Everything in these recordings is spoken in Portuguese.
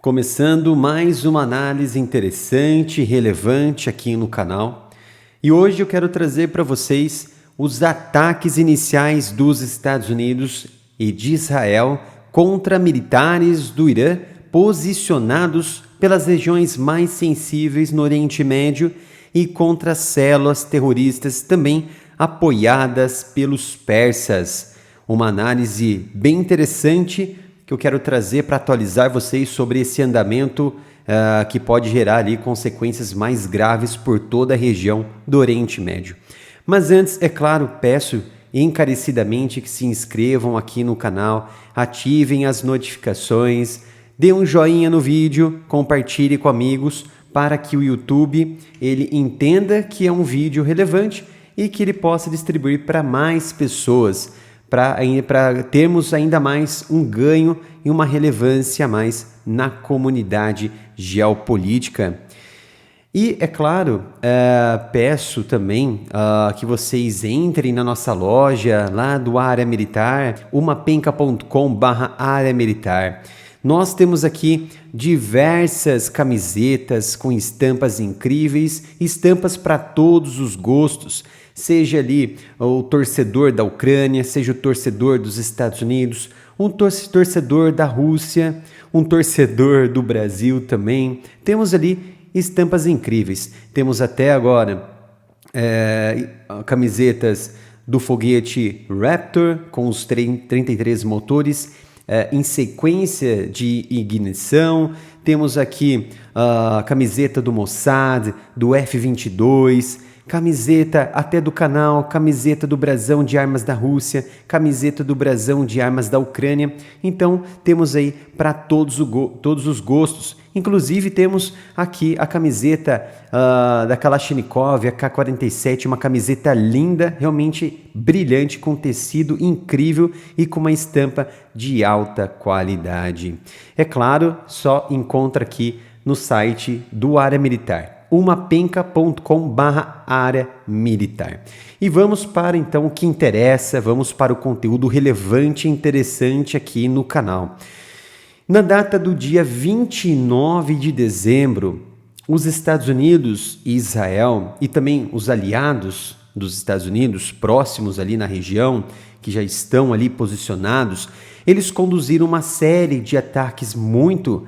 Começando mais uma análise interessante e relevante aqui no canal. E hoje eu quero trazer para vocês os ataques iniciais dos Estados Unidos e de Israel contra militares do Irã posicionados pelas regiões mais sensíveis no Oriente Médio e contra células terroristas também apoiadas pelos persas. Uma análise bem interessante que eu quero trazer para atualizar vocês sobre esse andamento que pode gerar ali consequências mais graves por toda a região do Oriente Médio. Mas antes, é claro, peço encarecidamente que se inscrevam aqui no canal, ativem as notificações, dê um joinha no vídeo, compartilhe com amigos para que o YouTube ele entenda que é um vídeo relevante e que ele possa distribuir para mais pessoas, para termos ainda mais um ganho e uma relevância a mais na comunidade geopolítica. E, é claro, peço também que vocês entrem na nossa loja lá do Área Militar, umapenca.com/área militar. Nós temos aqui diversas camisetas com estampas incríveis, estampas para todos os gostos, seja ali o torcedor da Ucrânia, seja o torcedor dos Estados Unidos, um torcedor da Rússia, um torcedor do Brasil também. Temos ali estampas incríveis. Temos até agora camisetas do foguete Raptor com os 33 motores em sequência de ignição. Temos aqui a camiseta do Mossad, do F-22, camiseta até do canal, camiseta do brasão de armas da Rússia, camiseta do brasão de armas da Ucrânia. Então temos aí para todos os gostos. Inclusive temos aqui a camiseta da Kalashnikov, a K-47, uma camiseta linda, realmente brilhante, com tecido incrível e com uma estampa de alta qualidade. É claro, só encontra aqui no site do Área Militar, umapenca.com/área militar. E vamos para então o que interessa, vamos para o conteúdo relevante e interessante aqui no canal. Na data do dia 29 de dezembro, os Estados Unidos e Israel e também os aliados dos Estados Unidos próximos ali na região, que já estão ali posicionados, eles conduziram uma série de ataques muito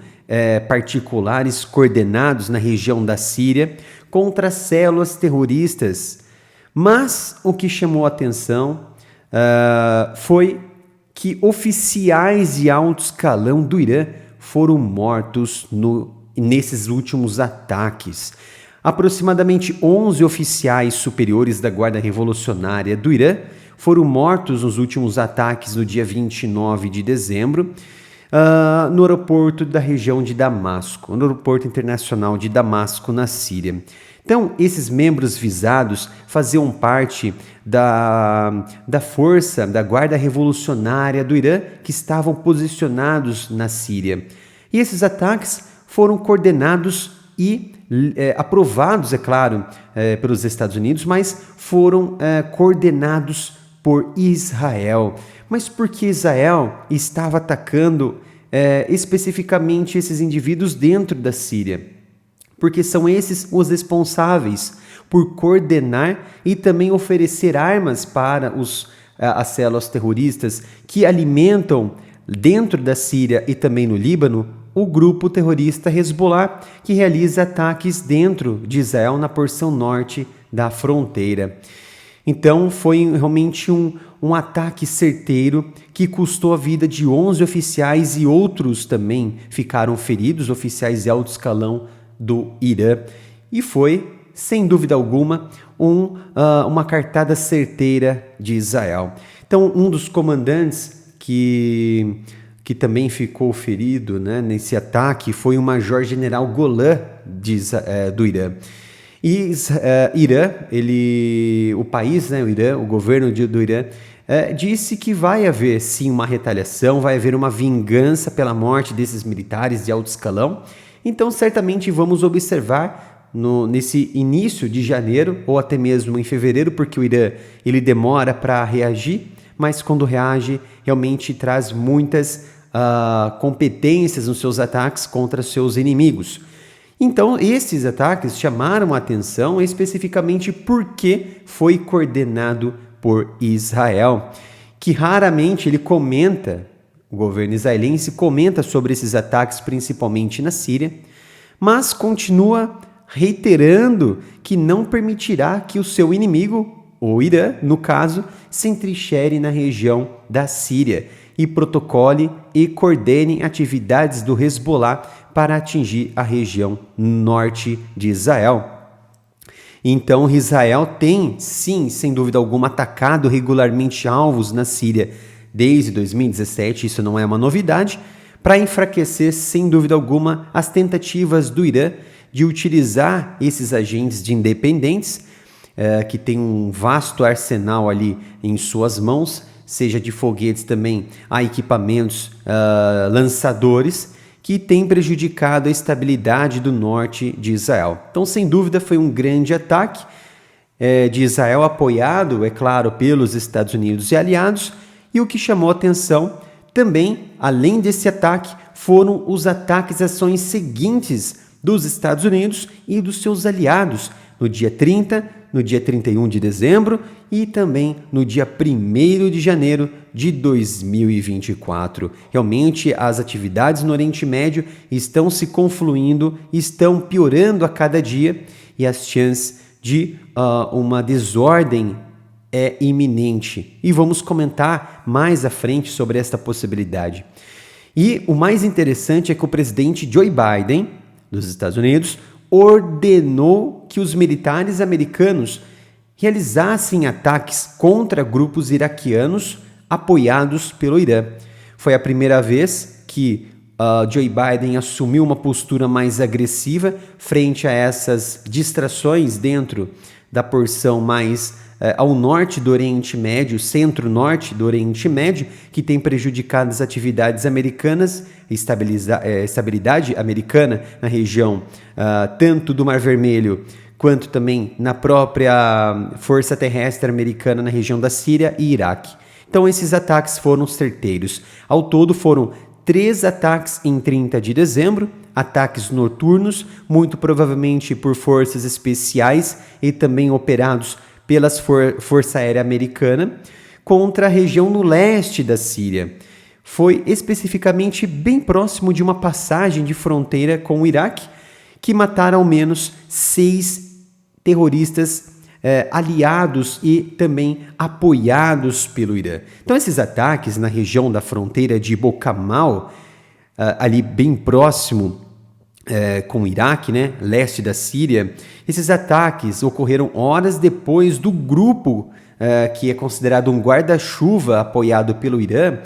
particulares coordenados na região da Síria contra células terroristas. Mas o que chamou a atenção foi que oficiais de alto escalão do Irã foram mortos nesses últimos ataques. Aproximadamente 11 oficiais superiores da Guarda Revolucionária do Irã foram mortos nos últimos ataques no dia 29 de dezembro, no aeroporto da região de Damasco, no aeroporto internacional de Damasco, na Síria. Então, esses membros visados faziam parte da força da Guarda Revolucionária do Irã que estavam posicionados na Síria. E esses ataques foram coordenados e aprovados, é claro, pelos Estados Unidos, mas foram coordenados por Israel. Mas por que Israel estava atacando especificamente esses indivíduos dentro da Síria? Porque são esses os responsáveis por coordenar e também oferecer armas para as células terroristas que alimentam dentro da Síria e também no Líbano o grupo terrorista Hezbollah, que realiza ataques dentro de Israel na porção norte da fronteira. Então foi realmente um ataque certeiro que custou a vida de 11 oficiais e outros também ficaram feridos, oficiais de alto escalão do Irã. E foi, sem dúvida alguma, uma cartada certeira de Israel. Então, um dos comandantes que também ficou ferido, né, nesse ataque foi o Major-General Golan do Irã. E Irã, o país, né, o Irã, o governo do Irã, disse que vai haver sim uma retaliação, vai haver uma vingança pela morte desses militares de alto escalão. Então, certamente vamos observar nesse início de janeiro ou até mesmo em fevereiro, porque o Irã ele demora para reagir, mas quando reage realmente traz muitas competências nos seus ataques contra seus inimigos. Então, esses ataques chamaram a atenção especificamente porque foi coordenado por Israel, que raramente ele comenta, o governo israelense comenta sobre esses ataques, principalmente na Síria, mas continua reiterando que não permitirá que o seu inimigo, o Irã, no caso, se entrincheire na região da Síria e protocole e coordene atividades do Hezbollah para atingir a região norte de Israel. Então, Israel tem, sim, sem dúvida alguma, atacado regularmente alvos na Síria desde 2017, isso não é uma novidade, para enfraquecer, sem dúvida alguma, as tentativas do Irã de utilizar esses agentes de independentes, que tem um vasto arsenal ali em suas mãos, seja de foguetes também a equipamentos lançadores, que tem prejudicado a estabilidade do norte de Israel. Então, sem dúvida, foi um grande ataque de Israel, apoiado, é claro, pelos Estados Unidos e aliados, e o que chamou atenção também, além desse ataque, foram os ataques às ações seguintes dos Estados Unidos e dos seus aliados, no dia 30, no dia 31 de dezembro e também no dia 1º de janeiro de 2024. Realmente, as atividades no Oriente Médio estão se confluindo, estão piorando a cada dia e as chances de uma desordem é iminente. E vamos comentar mais à frente sobre esta possibilidade. E o mais interessante é que o presidente Joe Biden, dos Estados Unidos, ordenou que os militares americanos realizassem ataques contra grupos iraquianos apoiados pelo Irã. Foi a primeira vez que Joe Biden assumiu uma postura mais agressiva frente a essas distrações dentro da porção mais ao norte do Oriente Médio, centro-norte do Oriente Médio, que tem prejudicado as atividades americanas, estabilidade americana na região, tanto do Mar Vermelho, quanto também na própria Força Terrestre Americana na região da Síria e Iraque. Então, esses ataques foram certeiros. Ao todo, foram 3 ataques em 30 de dezembro, ataques noturnos, muito provavelmente por forças especiais e também operados pela Força Aérea Americana, contra a região no leste da Síria. Foi especificamente bem próximo de uma passagem de fronteira com o Iraque, que mataram ao menos 6 terroristas aliados e também apoiados pelo Irã. Então, esses ataques na região da fronteira de Bocamal, ali bem próximo com o Iraque, né, leste da Síria, esses ataques ocorreram horas depois do grupo que é considerado um guarda-chuva apoiado pelo Irã,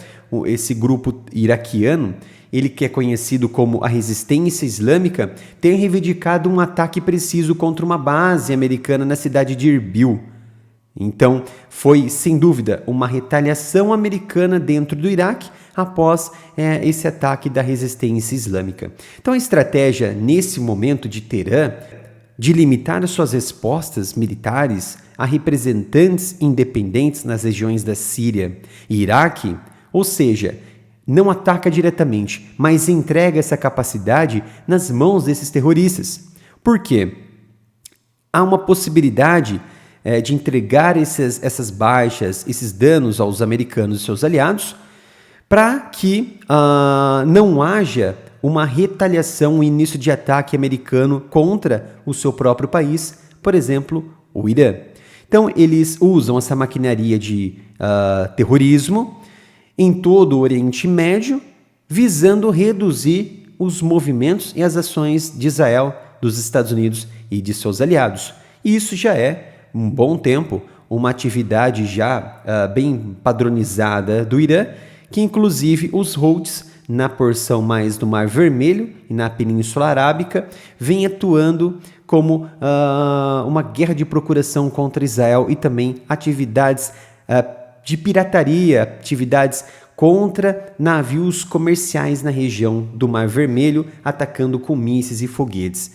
esse grupo iraquiano, ele que é conhecido como a Resistência Islâmica, tem reivindicado um ataque preciso contra uma base americana na cidade de Erbil. Então, foi, sem dúvida, uma retaliação americana dentro do Iraque após esse ataque da Resistência Islâmica. Então, a estratégia, nesse momento de Teherã, de limitar as suas respostas militares a representantes independentes nas regiões da Síria e Iraque, ou seja, não ataca diretamente, mas entrega essa capacidade nas mãos desses terroristas. Por quê? Há uma possibilidade de entregar essas baixas, esses danos aos americanos e seus aliados, para que não haja uma retaliação, um início de ataque americano contra o seu próprio país, por exemplo, o Irã. Então, eles usam essa maquinaria de terrorismo em todo o Oriente Médio, visando reduzir os movimentos e as ações de Israel, dos Estados Unidos e de seus aliados. E isso já é, um bom tempo, uma atividade já bem padronizada do Irã, que inclusive os Houthis, na porção mais do Mar Vermelho e na Península Arábica, vem atuando como uma guerra de procuração contra Israel e também atividades de pirataria, atividades contra navios comerciais na região do Mar Vermelho, atacando com mísseis e foguetes.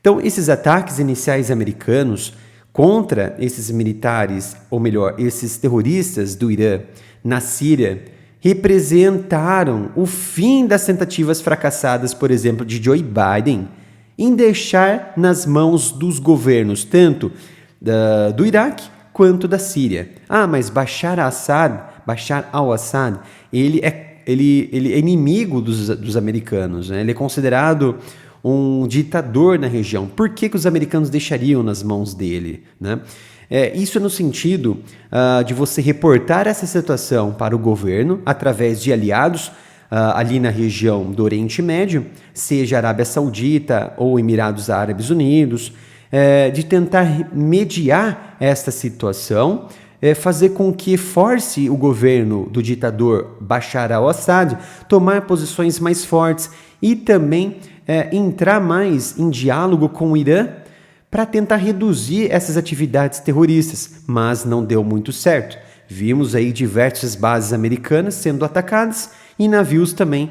Então, esses ataques iniciais americanos contra esses militares, ou melhor, esses terroristas do Irã na Síria representaram o fim das tentativas fracassadas, por exemplo, de Joe Biden em deixar nas mãos dos governos tanto do Iraque quanto da Síria. Mas Bashar al-Assad, ele é inimigo dos americanos, né? Ele é considerado um ditador na região. Por que os americanos deixariam nas mãos dele, né? Isso é no sentido de você reportar essa situação para o governo através de aliados ali na região do Oriente Médio, seja Arábia Saudita ou Emirados Árabes Unidos, de tentar mediar esta situação, fazer com que force o governo do ditador Bashar al-Assad tomar posições mais fortes e também entrar mais em diálogo com o Irã para tentar reduzir essas atividades terroristas, mas não deu muito certo. Vimos aí diversas bases americanas sendo atacadas e navios também,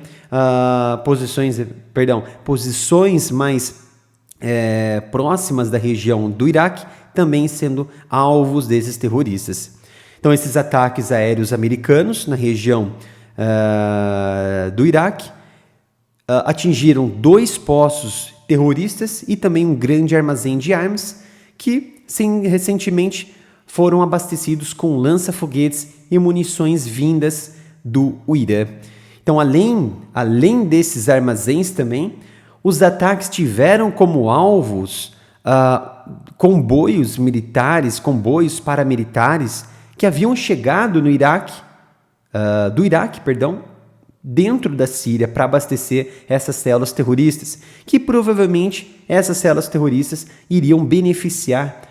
posições mais próximas da região do Iraque também sendo alvos desses terroristas. Então, esses ataques aéreos americanos na região do Iraque atingiram 2 postos terroristas e também um grande armazém de armas que recentemente foram abastecidos com lança-foguetes e munições vindas do Irã. Então, além desses armazéns também, os ataques tiveram como alvos comboios paramilitares que haviam chegado do Iraque, dentro da Síria para abastecer essas células terroristas, que provavelmente essas células terroristas iriam beneficiar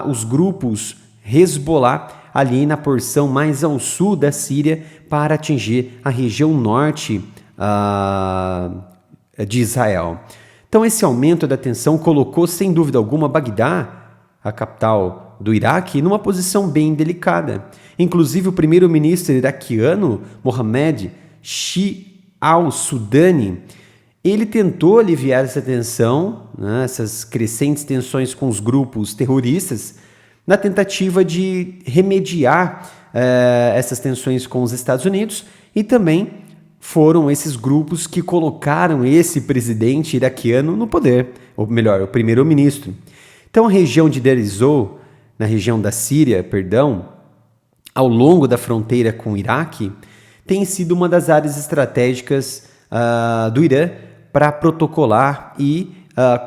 os grupos Hezbollah ali na porção mais ao sul da Síria para atingir a região norte de Israel. Então, esse aumento da tensão colocou, sem dúvida alguma, Bagdá, a capital do Iraque, numa posição bem delicada. Inclusive, o primeiro-ministro iraquiano, Mohamed Shia al-Sudani, ele tentou aliviar essa tensão, né, essas crescentes tensões com os grupos terroristas, na tentativa de remediar essas tensões com os Estados Unidos, e também foram esses grupos que colocaram esse presidente iraquiano no poder, ou melhor, o primeiro-ministro. Então, a região de Deir ez-Zor, na região da Síria, ao longo da fronteira com o Iraque, tem sido uma das áreas estratégicas do Irã para protocolar e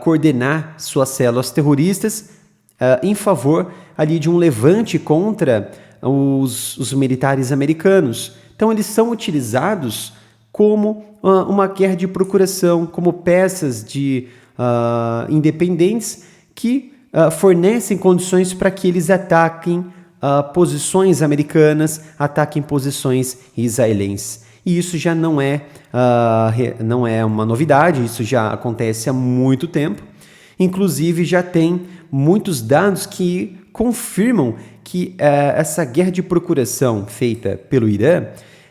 coordenar suas células terroristas em favor ali de um levante contra os militares americanos. Então, eles são utilizados como uma guerra de procuração, como peças de independentes que fornecem condições para que eles ataquem posições americanas, ataquem posições israelenses. E isso já não é uma novidade, isso já acontece há muito tempo. Inclusive, já tem muitos dados que confirmam que essa guerra de procuração feita pelo Irã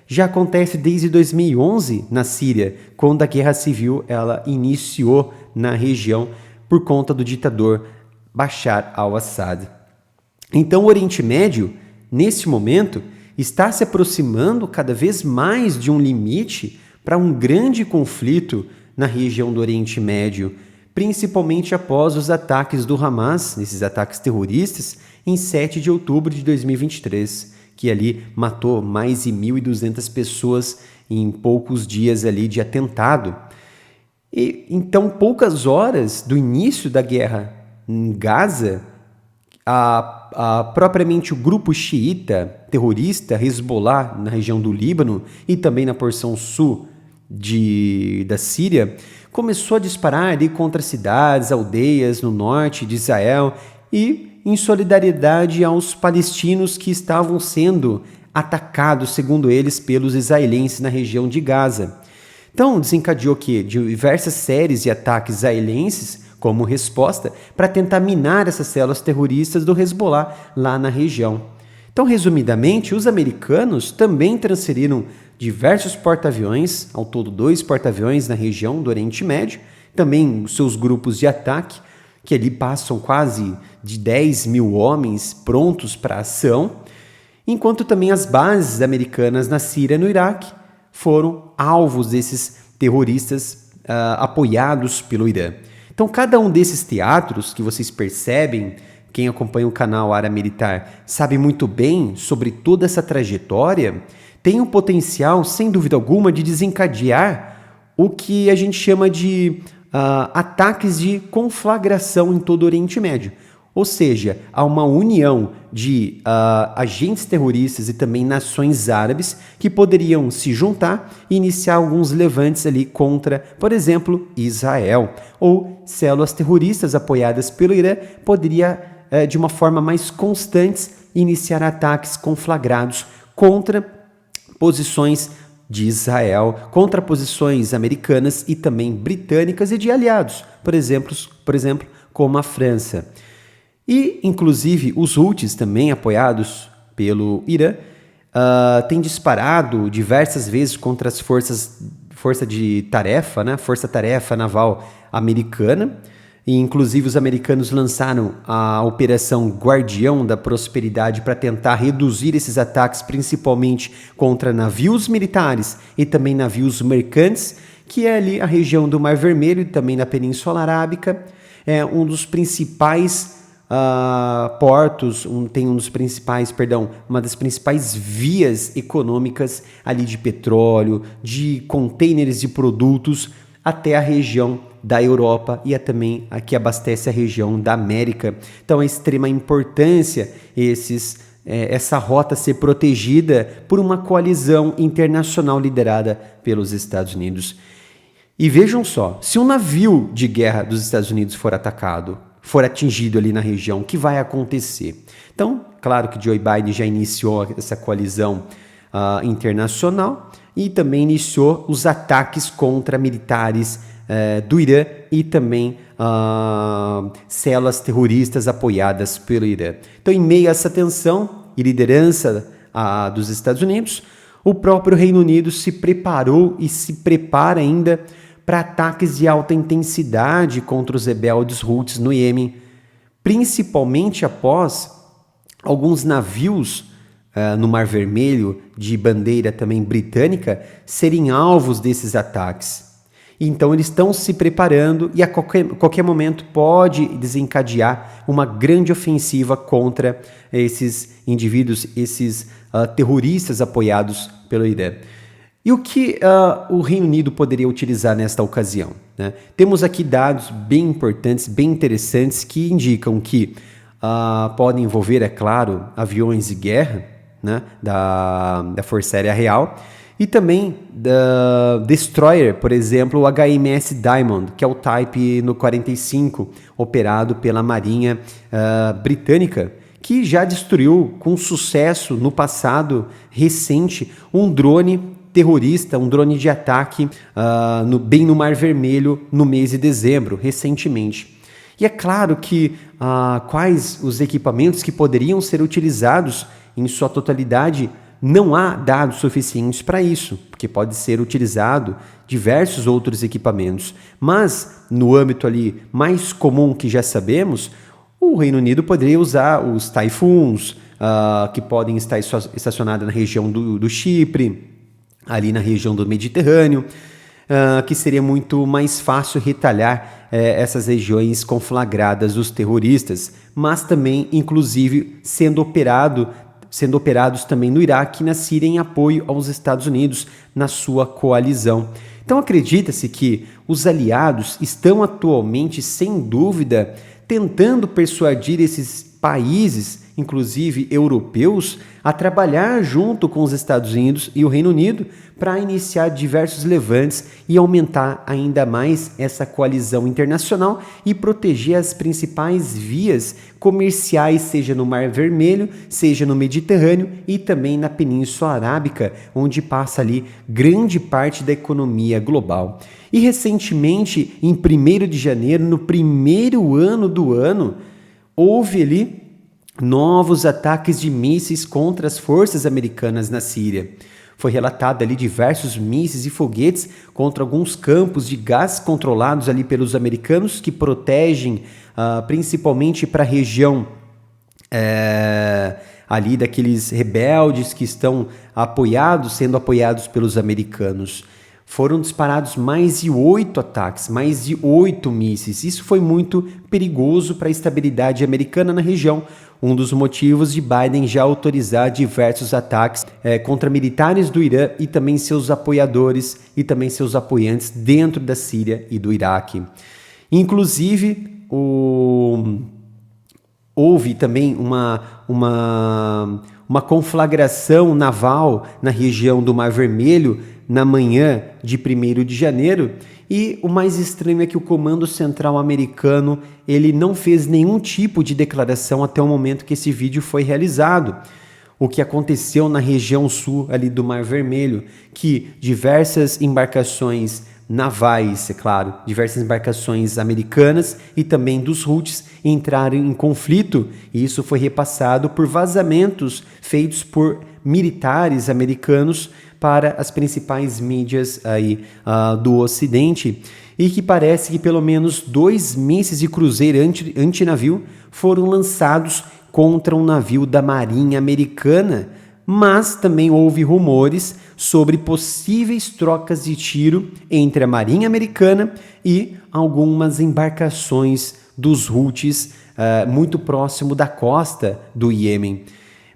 já acontece desde 2011 na Síria, quando a guerra civil ela iniciou na região por conta do ditador Bashar al-Assad. Então, o Oriente Médio, nesse momento, está se aproximando cada vez mais de um limite para um grande conflito na região do Oriente Médio, principalmente após os ataques do Hamas, esses ataques terroristas, em 7 de outubro de 2023, que ali matou mais de 1.200 pessoas em poucos dias ali de atentado. E então, poucas horas do início da guerra em Gaza, propriamente o grupo xiita terrorista Hezbollah na região do Líbano e também na porção sul da Síria começou a disparar ali contra cidades, aldeias no norte de Israel e em solidariedade aos palestinos que estavam sendo atacados, segundo eles, pelos israelenses na região de Gaza. Então, desencadeou diversas séries de ataques israelenses como resposta para tentar minar essas células terroristas do Hezbollah lá na região. Então, resumidamente, os americanos também transferiram diversos porta-aviões, ao todo 2 porta-aviões na região do Oriente Médio, também os seus grupos de ataque, que ali passam quase de 10 mil homens prontos para ação, enquanto também as bases americanas na Síria e no Iraque foram alvos desses terroristas apoiados pelo Irã. Então, cada um desses teatros que vocês percebem, quem acompanha o canal Área Militar sabe muito bem sobre toda essa trajetória, tem o potencial, sem dúvida alguma, de desencadear o que a gente chama de ataques de conflagração em todo o Oriente Médio. Ou seja, há uma união de agentes terroristas e também nações árabes que poderiam se juntar e iniciar alguns levantes ali contra, por exemplo, Israel. Ou células terroristas apoiadas pelo Irã poderiam, de uma forma mais constante, iniciar ataques conflagrados contra posições de Israel, contra posições americanas e também britânicas e de aliados, por exemplo, como a França. E, inclusive, os Houthis, também apoiados pelo Irã, têm disparado diversas vezes contra as força-tarefa naval americana. E, inclusive, os americanos lançaram a Operação Guardião da Prosperidade para tentar reduzir esses ataques, principalmente contra navios militares e também navios mercantes, que é ali a região do Mar Vermelho e também na Península Arábica. É um dos principais portos, uma das principais vias econômicas ali de petróleo, de contêineres de produtos até a região da Europa e também a que abastece a região da América. Então, é extrema importância essa rota ser protegida por uma coalizão internacional liderada pelos Estados Unidos. E vejam só, se um navio de guerra dos Estados Unidos for atacado, for atingido ali na região, o que vai acontecer? Então, claro que Joe Biden já iniciou essa coalizão internacional e também iniciou os ataques contra militares do Irã e também células terroristas apoiadas pelo Irã. Então, em meio a essa tensão e liderança dos Estados Unidos, o próprio Reino Unido se preparou e se prepara ainda para ataques de alta intensidade contra os rebeldes Houthis no Iêmen, principalmente após alguns navios no Mar Vermelho, de bandeira também britânica, serem alvos desses ataques. Então eles estão se preparando e a qualquer momento pode desencadear uma grande ofensiva contra esses indivíduos, esses terroristas apoiados pelo Irã. E o que o Reino Unido poderia utilizar nesta ocasião, né? Temos aqui dados bem importantes, bem interessantes, que indicam que podem envolver, é claro, aviões de guerra, né, da Força Aérea Real, e também da Destroyer, por exemplo, o HMS Diamond, que é o Type no 45, operado pela Marinha Britânica, que já destruiu com sucesso no passado recente um drone terrorista, um drone de ataque bem no Mar Vermelho no mês de dezembro, recentemente. E é claro que quais os equipamentos que poderiam ser utilizados em sua totalidade, não há dados suficientes para isso, porque pode ser utilizado diversos outros equipamentos. Mas, no âmbito ali mais comum que já sabemos, o Reino Unido poderia usar os Typhoons, que podem estar estacionados na região do Chipre, ali na região do Mediterrâneo, que seria muito mais fácil retalhar essas regiões conflagradas dos terroristas, mas também, inclusive, sendo operados também no Iraque e na Síria em apoio aos Estados Unidos na sua coalizão. Então acredita-se que os aliados estão atualmente, sem dúvida, tentando persuadir esses países, inclusive europeus, a trabalhar junto com os Estados Unidos e o Reino Unido para iniciar diversos levantes e aumentar ainda mais essa coalizão internacional e proteger as principais vias comerciais, seja no Mar Vermelho, seja no Mediterrâneo e também na Península Arábica, onde passa ali grande parte da economia global. E recentemente, em 1º de janeiro, no primeiro ano do ano, houve ali novos ataques de mísseis contra as forças americanas na Síria. Foi relatado ali diversos mísseis e foguetes contra alguns campos de gás controlados ali pelos americanos, que protegem principalmente para a região ali daqueles rebeldes que estão sendo apoiados pelos americanos. Foram disparados mais de 8 ataques, mais de 8 mísseis. Isso foi muito perigoso para a estabilidade americana na região. Um dos motivos de Biden já autorizar diversos ataques contra militares do Irã e também seus apoiadores e também seus apoiantes dentro da Síria e do Iraque. Inclusive, houve também uma conflagração naval na região do Mar Vermelho na manhã de 1º de janeiro, e o mais estranho é que o Comando Central americano ele não fez nenhum tipo de declaração até o momento que esse vídeo foi realizado. O que aconteceu na região sul ali do Mar Vermelho, que diversas embarcações navais, é claro, diversas embarcações americanas e também dos Houthis entraram em conflito, e isso foi repassado por vazamentos feitos por militares americanos para as principais mídias aí, do Ocidente, e que parece que pelo menos 2 mísseis de cruzeiro antinavio foram lançados contra um navio da Marinha Americana, mas também houve rumores sobre possíveis trocas de tiro entre a Marinha Americana e algumas embarcações dos Houthis muito próximo da costa do Iêmen.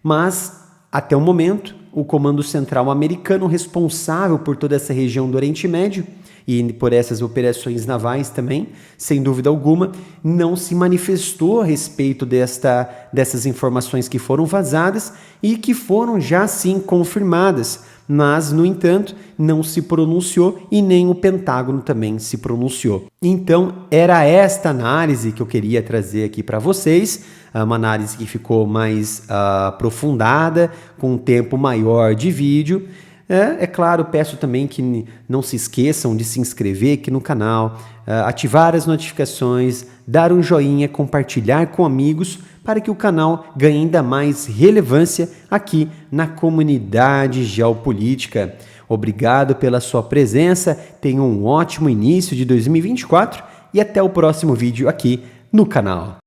Mas, até o momento, o Comando Central americano responsável por toda essa região do Oriente Médio e por essas operações navais também, sem dúvida alguma, não se manifestou a respeito dessas informações que foram vazadas e que foram já sim confirmadas, mas, no entanto, não se pronunciou e nem o Pentágono também se pronunciou. Então, era esta análise que eu queria trazer aqui para vocês, uma análise que ficou mais aprofundada, com um tempo maior de vídeo. É claro, peço também que não se esqueçam de se inscrever aqui no canal, ativar as notificações, dar um joinha, compartilhar com amigos, para que o canal ganhe ainda mais relevância aqui na comunidade geopolítica. Obrigado pela sua presença, tenha um ótimo início de 2024 e até o próximo vídeo aqui no canal.